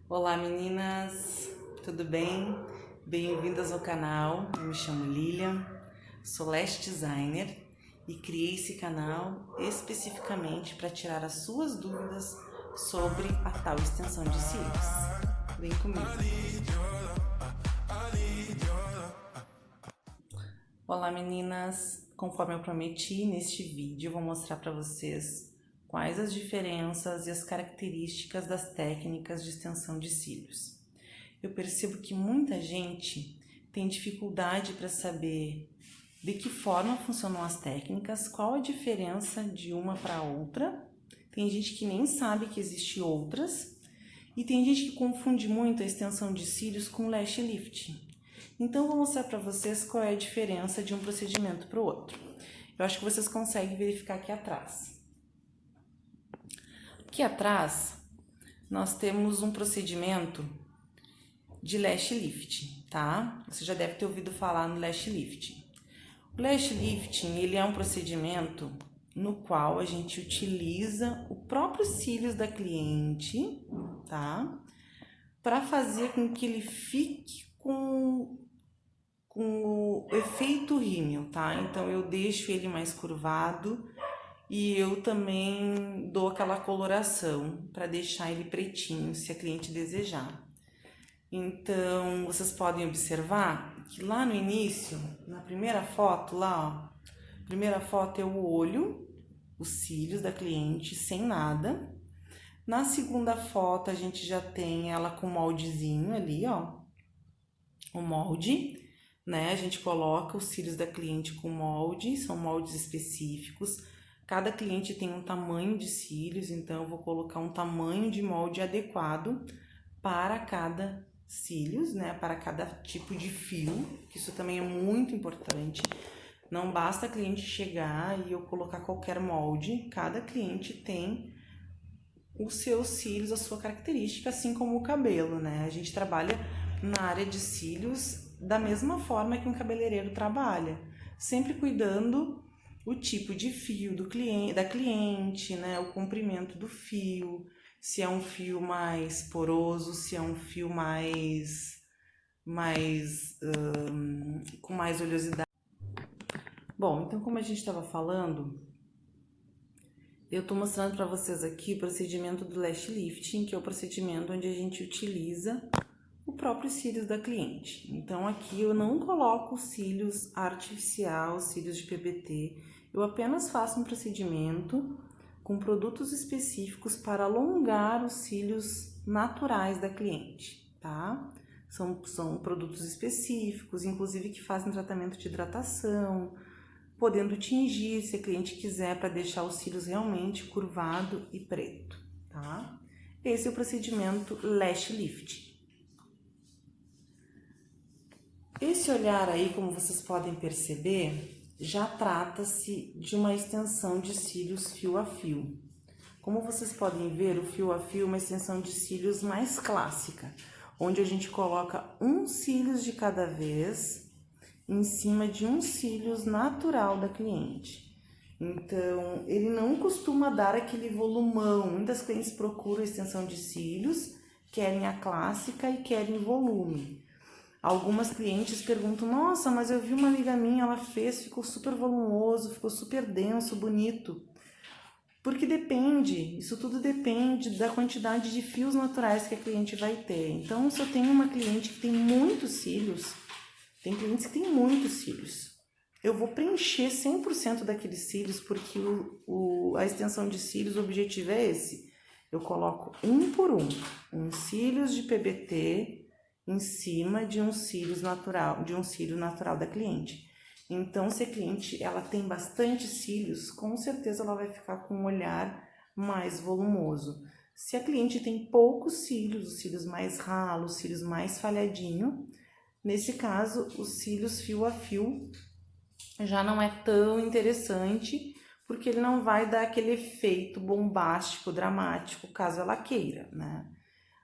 Olá meninas, tudo bem? Bem-vindas ao canal. Eu me chamo Lilian, sou lash designer e criei esse canal especificamente para tirar as suas dúvidas sobre a tal extensão de cílios. Vem comigo. Olá meninas, conforme eu prometi, neste vídeo eu vou mostrar para vocês quais as diferenças e as características das técnicas de extensão de cílios. Eu percebo que muita gente tem dificuldade para saber de que forma funcionam as técnicas, qual a diferença de uma para outra. Tem gente que nem sabe que existe outras e tem gente que confunde muito a extensão de cílios com lash lift. Então, eu vou mostrar para vocês qual é a diferença de um procedimento para o outro. Eu acho que vocês conseguem verificar aqui atrás. Aqui atrás, nós temos um procedimento de lash lift, tá? Você já deve ter ouvido falar no lash lift. O lash lifting, ele é um procedimento no qual a gente utiliza o próprio cílios da cliente, tá? Para fazer com que ele fique com o efeito rímel, tá? Então, eu deixo ele mais curvado e eu também dou aquela coloração para deixar ele pretinho, se a cliente desejar. Então, vocês podem observar que lá no início, na primeira foto, lá, ó, a primeira foto é o olho, os cílios da cliente, sem nada. Na segunda foto, a gente já tem ela com moldezinho ali, ó, o molde, né? A gente coloca os cílios da cliente com molde, são moldes específicos. Cada cliente tem um tamanho de cílios, então eu vou colocar um tamanho de molde adequado para cada cílios, né, para cada tipo de fio, que isso também é muito importante. Não basta a cliente chegar e eu colocar qualquer molde, cada cliente tem os seus cílios, a sua característica, assim como o cabelo, né? A gente trabalha na área de cílios da mesma forma que um cabeleireiro trabalha, sempre cuidando o tipo de fio do cliente, da cliente, né, o comprimento do fio, se é um fio mais poroso, se é um fio com mais oleosidade. Bom, então como a gente estava falando, eu estou mostrando para vocês aqui o procedimento do lash lifting, que é o procedimento onde a gente utiliza o próprio cílios da cliente. Então aqui eu não coloco cílios artificial, cílios de PBT, eu apenas faço um procedimento com produtos específicos para alongar os cílios naturais da cliente, tá? São produtos específicos, inclusive que fazem tratamento de hidratação, podendo tingir se a cliente quiser para deixar os cílios realmente curvado e preto, tá? Esse é o procedimento lash lift. Esse olhar aí, como vocês podem perceber, já trata-se de uma extensão de cílios fio a fio. Como vocês podem ver, o fio a fio é uma extensão de cílios mais clássica, onde a gente coloca um cílios de cada vez em cima de um cílios natural da cliente. Então, ele não costuma dar aquele volumão. Muitas clientes procuram extensão de cílios, querem a clássica e querem volume. Algumas clientes perguntam, nossa, mas eu vi uma amiga minha, ela fez, ficou super volumoso, ficou super denso, bonito. Porque depende, isso tudo depende da quantidade de fios naturais que a cliente vai ter. Então, se eu tenho uma cliente que tem muitos cílios, tem clientes que têm muitos cílios, eu vou preencher 100% daqueles cílios, porque a extensão de cílios, o objetivo é esse. Eu coloco um por um cílios de PBT, em cima de um cílio natural da cliente. Então, se a cliente ela tem bastante cílios, com certeza ela vai ficar com um olhar mais volumoso. Se a cliente tem poucos cílios, os cílios mais ralos, os cílios mais falhadinho, nesse caso, os cílios fio a fio já não é tão interessante, porque ele não vai dar aquele efeito bombástico, dramático, caso ela queira, né?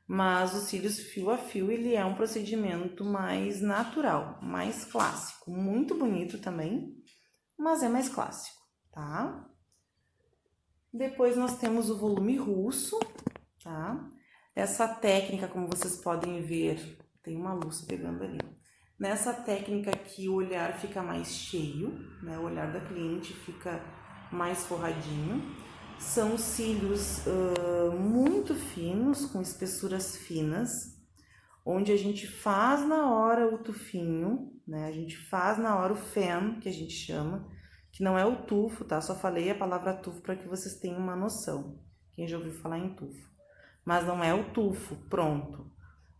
Mas os cílios fio a fio, ele é um procedimento mais natural, mais clássico, muito bonito também, mas é mais clássico, tá? Depois nós temos o volume russo, tá? Essa técnica, como vocês podem ver, tem uma luz pegando ali. Nessa técnica aqui, o olhar fica mais cheio, né? O olhar da cliente fica mais forradinho. São cílios muito finos, com espessuras finas, onde a gente faz na hora o tufinho, né? A gente faz na hora o fan, que a gente chama, que não é o tufo, tá? Só falei a palavra tufo para que vocês tenham uma noção. Quem já ouviu falar em tufo? Mas não é o tufo, pronto.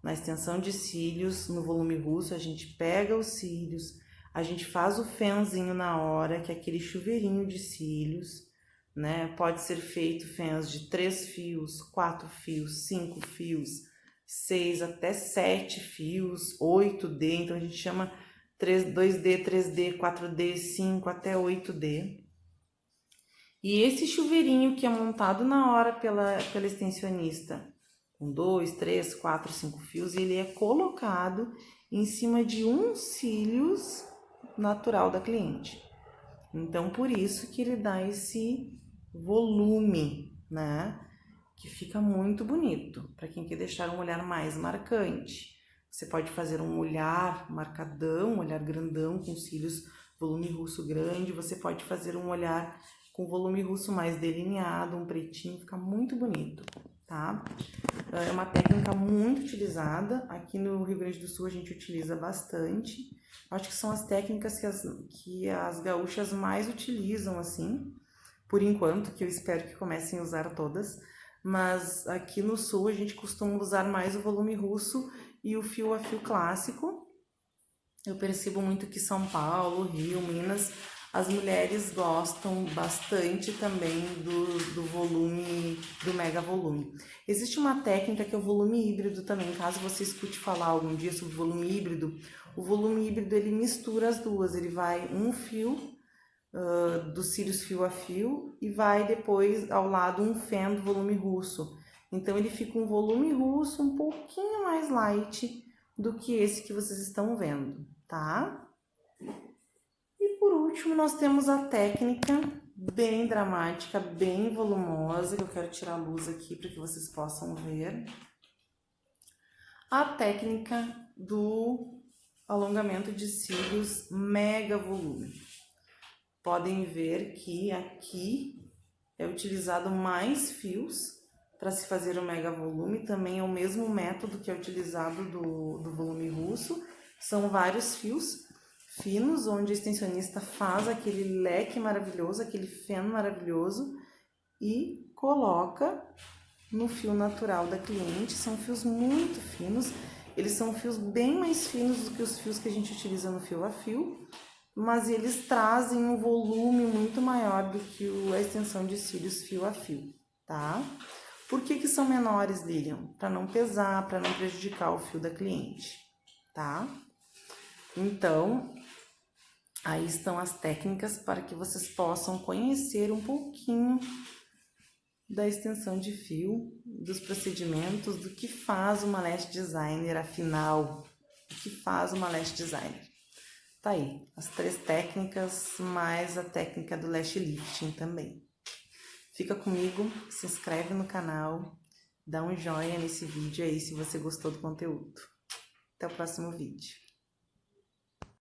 Na extensão de cílios, no volume russo, a gente pega os cílios, a gente faz o fanzinho na hora, que é aquele chuveirinho de cílios, né? Pode ser feito fãs de 3 fios, 4 fios, 5 fios, 6 até 7 fios, 8D, então a gente chama 2D, 3D, 4D, 5 até 8D. E esse chuveirinho que é montado na hora pela extensionista, com 2, 3, 4, 5 fios, ele é colocado em cima de um cílios natural da cliente. Então, por isso que ele dá esse volume, né? Que fica muito bonito, para quem quer deixar um olhar mais marcante. Você pode fazer um olhar marcadão, um olhar grandão, com cílios volume russo grande. Você pode fazer um olhar com volume russo mais delineado, um pretinho, fica muito bonito, tá? É uma técnica muito utilizada. Aqui no Rio Grande do Sul a gente utiliza bastante. Acho que são as técnicas que as gaúchas mais utilizam, assim, por enquanto, que eu espero que comecem a usar todas. Mas aqui no Sul a gente costuma usar mais o volume russo e o fio a fio clássico. Eu percebo muito que São Paulo, Rio, Minas, as mulheres gostam bastante também do volume, do mega volume. Existe uma técnica que é o volume híbrido também, caso você escute falar algum dia sobre o volume híbrido. O volume híbrido, ele mistura as duas, ele vai um fio dos cílios fio a fio e vai depois ao lado um fan do volume russo. Então ele fica um volume russo um pouquinho mais light do que esse que vocês estão vendo, tá? E por último nós temos a técnica bem dramática, bem volumosa, que eu quero tirar a luz aqui para que vocês possam ver. A técnica do alongamento de cílios mega volume. Podem ver que aqui é utilizado mais fios para se fazer o mega volume, também é o mesmo método que é utilizado do volume russo, são vários fios finos, onde a extensionista faz aquele leque maravilhoso, aquele feno maravilhoso e coloca no fio natural da cliente. São fios muito finos, eles são fios bem mais finos do que os fios que a gente utiliza no fio a fio, mas eles trazem um volume muito maior do que a extensão de cílios fio a fio, tá? Por que são menores, Lilian? Para não pesar, para não prejudicar o fio da cliente, tá? Então, aí estão as técnicas para que vocês possam conhecer um pouquinho da extensão de fio, dos procedimentos, do que faz uma lash designer, afinal, o que faz uma lash designer. Tá aí, as 3 técnicas, mais a técnica do lash lifting também. Fica comigo, se inscreve no canal, dá um joinha nesse vídeo aí se você gostou do conteúdo. Até o próximo vídeo.